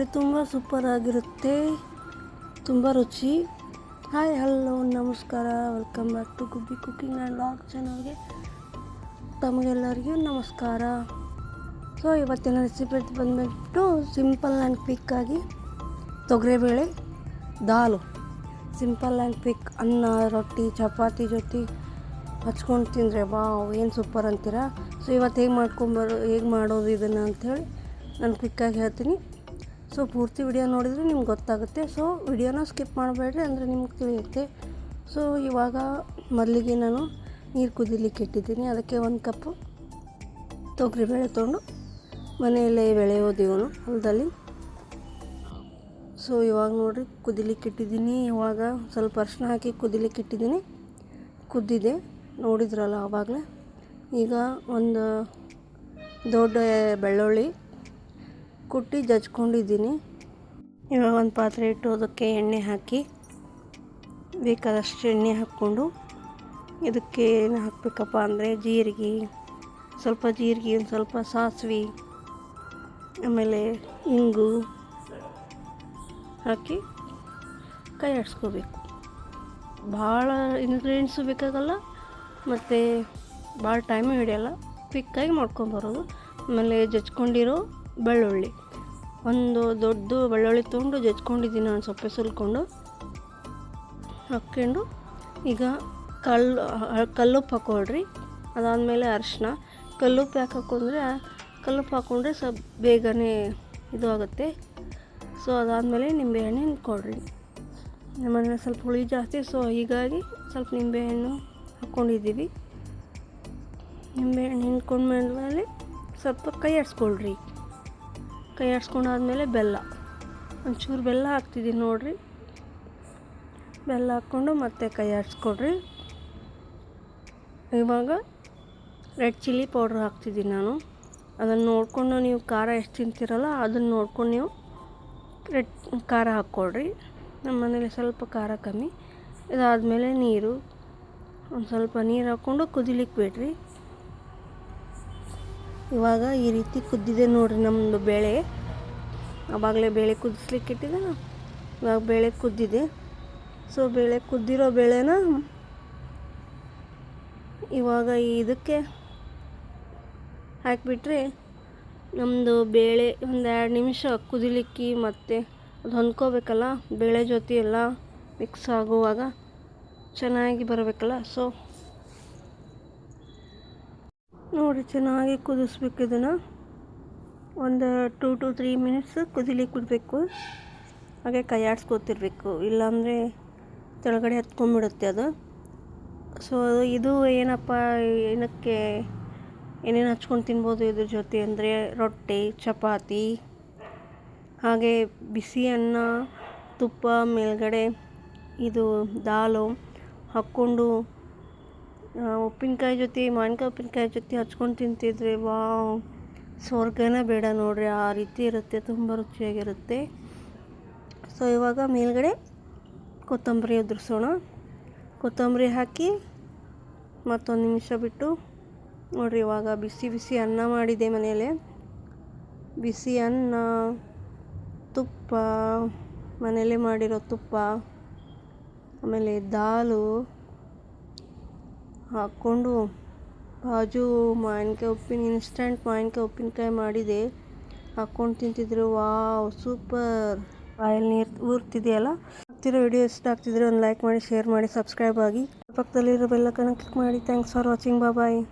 ನೋಡ್ರಿ, ತುಂಬ ಸೂಪರ್ ಆಗಿರುತ್ತೆ, ತುಂಬ ರುಚಿ. ಹಾಯ್ ಹಲೋ ನಮಸ್ಕಾರ, welcome back to Gubbi cooking and vlog ಚಾನಲ್ಗೆ ತಮಗೆಲ್ಲರಿಗೂ ನಮಸ್ಕಾರ. ಸೊ ಇವತ್ತಿನ ರೆಸಿಪಿ ಬಂದುಬಿಟ್ಟು ಸಿಂಪಲ್ ಆ್ಯಂಡ್ ಕ್ವಿಕ್ಕಾಗಿ ತೊಗರಿಬೇಳೆ ದಾಲು. ಸಿಂಪಲ್ ಆ್ಯಂಡ್ ಕ್ವಿಕ್, ಅನ್ನ ರೊಟ್ಟಿ ಚಪಾತಿ ಜೊತೆ ಹಚ್ಕೊಂಡು ತಿಂದರೆ ಏನು ಸೂಪರ್ ಅಂತೀರಾ. ಸೊ ಇವತ್ತು ಹೇಗೆ ಮಾಡೋದು ಇದನ್ನು ಅಂಥೇಳಿ ನಾನು ಕ್ವಿಕ್ಕಾಗಿ ಹೇಳ್ತೀನಿ. ಸೊ ಪೂರ್ತಿ ವಿಡಿಯೋ ನೋಡಿದರೆ ನಿಮ್ಗೆ ಗೊತ್ತಾಗುತ್ತೆ. ಸೊ ವಿಡಿಯೋನ ಸ್ಕಿಪ್ ಮಾಡಬೇಡ್ರಿ, ಅಂದರೆ ನಿಮ್ಗೆ ತಿಳಿಯುತ್ತೆ. ಸೊ ಇವಾಗ ಮೊದಲಿಗೆ ನಾನು ನೀರು ಕುದಿಲಿಕ್ಕೆ ಇಟ್ಟಿದ್ದೀನಿ. ಅದಕ್ಕೆ 1 ಕಪ್ಪು ತೊಗರಿಬೇಳೆ ತೊಗೊಂಡು ಮನೆಯಲ್ಲೇ ಬೆಳೆಯೋದು ಇವನು ಹೊಲದಲ್ಲಿ. ಸೊ ಇವಾಗ ನೋಡಿರಿ ಕುದಿಲಿಕ್ಕೆ ಇಟ್ಟಿದ್ದೀನಿ. ಇವಾಗ ಸ್ವಲ್ಪ ಅರಿಶಿನ ಹಾಕಿ ಕುದಿಲಿಕ್ಕೆ ಇಟ್ಟಿದ್ದೀನಿ. ಕುದ್ದಿದೆ ನೋಡಿದ್ರಲ್ಲ ಆವಾಗಲೇ. ಈಗ ಒಂದು ದೊಡ್ಡ ಬೆಳ್ಳುಳ್ಳಿ ಕುಟ್ಟಿ ಜಜ್ಕೊಂಡಿದ್ದೀನಿ. ಇವಾಗ ಒಂದು ಪಾತ್ರೆ ಇಟ್ಟು ಅದಕ್ಕೆ ಎಣ್ಣೆ ಹಾಕಿ ಬೇಕಾದಷ್ಟು ಎಣ್ಣೆ ಹಾಕ್ಕೊಂಡು ಇದಕ್ಕೆ ಏನು ಹಾಕಬೇಕಪ್ಪ ಅಂದರೆ ಸ್ವಲ್ಪ ಜೀರಿಗೆ, ಒಂದು ಸ್ವಲ್ಪ ಸಾಸಿವೆ, ಆಮೇಲೆ ಇಂಗು ಹಾಕಿ ಕೈ ಆಡಿಸ್ಕೋಬೇಕು. ಭಾಳ ಇಂಗ್ರೀಡಿಯೆಂಟ್ಸು ಬೇಕಾಗಲ್ಲ ಮತ್ತು ಭಾಳ ಟೈಮು ಹಿಡಿಯಲ್ಲ, ಕ್ವಿಕ್ಕಾಗಿ ಮಾಡ್ಕೊಂಬರೋದು. ಆಮೇಲೆ ಜಜ್ಕೊಂಡಿರೋ ಬೆಳ್ಳುಳ್ಳಿ, ಒಂದು ದೊಡ್ಡ ಬೆಳ್ಳುಳ್ಳಿ ತೊಗೊಂಡು ಜಜ್ಕೊಂಡಿದ್ದೀನಿ ನಾನು, ಸೊಪ್ಪೆ ಸುಲ್ಕೊಂಡು ಹಾಕ್ಕೊಂಡು ಈಗ ಕಲ್ಲುಪ್ಪು ಹಾಕ್ಕೊಳ್ರಿ. ಅದಾದಮೇಲೆ ಅರಿಶಿನ. ಕಲ್ಲುಪ್ಪು ಯಾಕೆ ಹಾಕೊಂಡ್ರೆ ಕಲ್ಲುಪ್ಪು ಹಾಕ್ಕೊಂಡ್ರೆ ಸ್ವಲ್ಪ ಬೇಗನೆ ಇದು ಆಗುತ್ತೆ. ಸೊ ಅದಾದಮೇಲೆ ನಿಂಬೆಹಣ್ಣು ಹಿಂಡ್ಕೊಳ್ರಿ. ನಮ್ಮನೆ ಸ್ವಲ್ಪ ಹುಳಿ ಜಾಸ್ತಿ, ಸೊ ಹೀಗಾಗಿ ಸ್ವಲ್ಪ ನಿಂಬೆಹಣ್ಣು ಹಾಕ್ಕೊಂಡಿದ್ದೀವಿ. ನಿಂಬೆಹಣ್ಣು ಹಿಂಡ್ಕೊಂಡ್ಮೇಲೆ ಸ್ವಲ್ಪ ಕೈ ಆಡಿಸ್ಕೊಳ್ರಿ. ಕೈ ಆಡಿಸ್ಕೊಂಡಾದ್ಮೇಲೆ ಬೆಲ್ಲ, ಒಂಚೂರು ಬೆಲ್ಲ ಹಾಕ್ತಿದ್ದೀನಿ ನೋಡಿರಿ. ಬೆಲ್ಲ ಹಾಕ್ಕೊಂಡು ಮತ್ತೆ ಕೈ ಆಡಿಸ್ಕೊಳ್ರಿ. ಇವಾಗ ರೆಡ್ ಚಿಲ್ಲಿ ಪೌಡ್ರ್ ಹಾಕ್ತಿದ್ದೀನಿ ನಾನು. ಅದನ್ನು ನೋಡಿಕೊಂಡು ನೀವು ಖಾರ ಎಷ್ಟು ತಿಂತೀರಲ್ಲ ಅದನ್ನು ನೋಡ್ಕೊಂಡು ನೀವು ಖಾರ ಹಾಕ್ಕೊಳ್ರಿ. ನಮ್ಮ ಮನೇಲಿ ಸ್ವಲ್ಪ ಖಾರ ಕಮ್ಮಿ. ಇದಾದಮೇಲೆ ನೀರು, ಒಂದು ಸ್ವಲ್ಪ ನೀರು ಹಾಕ್ಕೊಂಡು ಕುದಿಲಿಕ್ಕೆ ಬಿಡ್ರಿ. ಇವಾಗ ಈ ರೀತಿ ಕುದ್ದಿದೆ ನೋಡಿರಿ ನಮ್ಮದು ಬೇಳೆ. ಆವಾಗಲೇ ಬೇಳೆ ಕುದಿಸ್ಲಿಕ್ಕೆ ಇಟ್ಟಿದ್ದೆ. ಇವಾಗ ಬೇಳೆ ಕುದ್ದಿದೆ. ಸೊ ಕುದ್ದಿರೋ ಬೇಳೆನ ಇವಾಗ ಇದಕ್ಕೆ ಹಾಕಿಬಿಟ್ರೆ ನಮ್ಮದು ಬೇಳೆ ಒಂದು 2 ನಿಮಿಷ ಕುದಿಲಿಕ್ಕೆ, ಮತ್ತು ಅದು ಹೊಂದ್ಕೋಬೇಕಲ್ಲ ಬೇಳೆ ಜೊತೆ ಎಲ್ಲ ಮಿಕ್ಸ್ ಆಗುವಾಗ ಚೆನ್ನಾಗಿ ಬರಬೇಕಲ್ಲ. ಸೊ ನೋಡಿ, ಚೆನ್ನಾಗಿ ಕುದಿಸ್ಬೇಕು. ಇದನ್ನು ಒಂದು 2 to 3 ಮಿನಿಟ್ಸ್ ಕುದಿಲಿಕ್ಕೆ ಬಿಡಬೇಕು. ಹಾಗೆ ಕೈ ಆಡಿಸ್ಕೊತಿರ್ಬೇಕು, ಇಲ್ಲಾಂದರೆ ಕೆಳಗಡೆ ಹತ್ಕೊಂಡ್ಬಿಡುತ್ತೆ ಅದು. ಸೊ ಇದು ಏನಪ್ಪ, ಏನಕ್ಕೆ ಏನೇನು ಹಚ್ಕೊಂಡು ತಿನ್ಬೋದು ಇದ್ರ ಜೊತೆ ಅಂದರೆ ರೊಟ್ಟಿ ಚಪಾತಿ, ಹಾಗೆ ಬಿಸಿ ಅನ್ನ, ತುಪ್ಪ ಮೇಲ್ಗಡೆ ಇದು ದಾಲು ಹಾಕ್ಕೊಂಡು ಉಪ್ಪಿನಕಾಯಿ ಜೊತೆ, ಮಾವಿನಕಾಯಿ ಉಪ್ಪಿನಕಾಯಿ ಜೊತೆ ಹಚ್ಕೊಂಡು ತಿಂತಿದ್ರೆ ಸ್ವರ್ಗನೇ ಬೇಡ ನೋಡ್ರಿ, ಆ ರೀತಿ ಇರುತ್ತೆ, ತುಂಬ ರುಚಿಯಾಗಿರುತ್ತೆ. ಸೊ ಇವಾಗ ಮೇಲ್ಗಡೆ ಕೊತ್ತಂಬರಿ ಉದುರಿಸೋಣ. ಕೊತ್ತಂಬರಿ ಹಾಕಿ ಮತ್ತೊಂದು ನಿಮಿಷ ಬಿಟ್ಟು ನೋಡಿರಿ. ಇವಾಗ ಬಿಸಿ ಬಿಸಿ ಅನ್ನ ಮಾಡಿದೆ ಮನೆಯಲ್ಲೇ. ಬಿಸಿ ಅನ್ನ, ತುಪ್ಪ, ಮನೆಯಲ್ಲೇ ಮಾಡಿರೋ ತುಪ್ಪ, ಆಮೇಲೆ ದಾಲು ಹಾಕ್ಕೊಂಡು ಬಾಜು ಇನ್ಸ್ಟಂಟ್ ಮಾವಿನಕಾಯಿ ಉಪ್ಪಿನಕಾಯಿ ಮಾಡಿದೆ, ಹಾಕ್ಕೊಂಡು ತಿಂತಿದ್ರು. ಸೂಪರ್. ಬಾಯಲ್ಲಿ ನೀರು ಊರ್ತಿದೆಯಲ್ಲ. ಆಗ್ತಿರೋ ವಿಡಿಯೋ ಇಷ್ಟ ಆಗ್ತಿದ್ರೆ ಒಂದು ಲೈಕ್ ಮಾಡಿ, ಶೇರ್ ಮಾಡಿ, ಸಬ್ಸ್ಕ್ರೈಬ್ ಆಗಿ, ಪಕ್ಕದಲ್ಲಿರೋ ಬೆಲ್ ಐಕಾನ್ ಕ್ಲಿಕ್ ಮಾಡಿ. Thanks for watching. ಬಾಯ್.